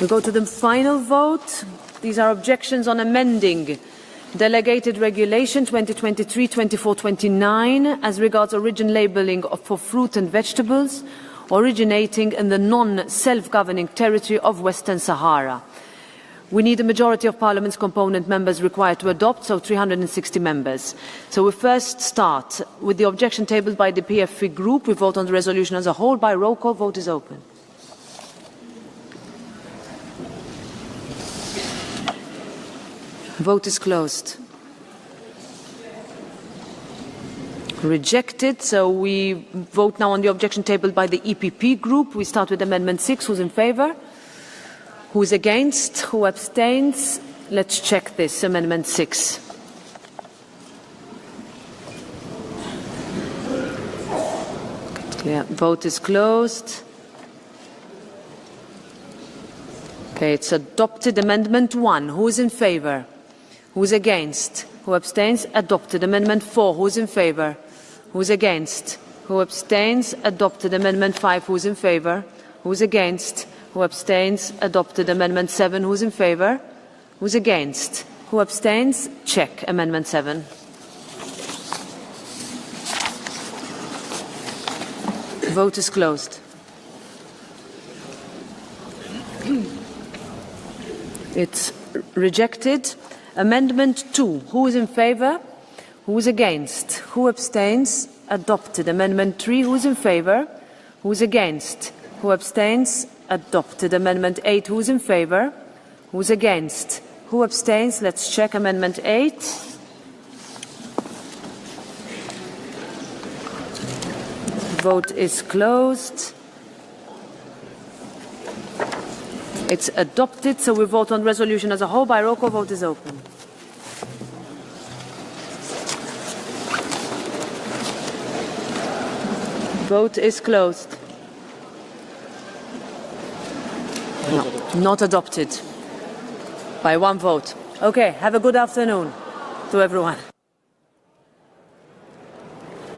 We go to the final vote. These are objections on amending Delegated Regulation 2023-2429 as regards origin labelling for fruit and vegetables originating in the non-self-governing territory of Western Sahara. We need a majority of Parliament's component members required to adopt, so 360 members. So we first start with the objection tabled by the PFP group. We vote on the resolution as a whole by roll call. Vote is open. Vote is closed. Rejected. So we vote now on the objection tabled by the EPP group. We start with Amendment 6. Who's in favour? Who's against? Who abstains? Let's check this. Amendment 6. Clear. Vote is closed. Okay, it's adopted. Amendment 1. Who's in favour? Who's against? Who abstains? Adopted. Amendment 4. Who's in favour? Who's against? Who abstains? Adopted. Amendment 5. Who's in favour? Who's against? Who abstains? Adopted. Amendment 7. Who's in favour? Who's against? Who abstains? Check. Amendment 7. Vote is closed. It's rejected. Amendment 2. Who is in favour? Who is against? Who abstains? Adopted. Amendment 3. Who is in favour? Who is against? Who abstains? Adopted. Amendment 8. Who is in favour? Who is against? Who abstains? Let's check Amendment 8. Vote is closed. It's adopted, so we vote on the resolution as a whole by roll call. Vote is open. Vote is closed. No, not adopted by one vote. Okay, have a good afternoon to everyone.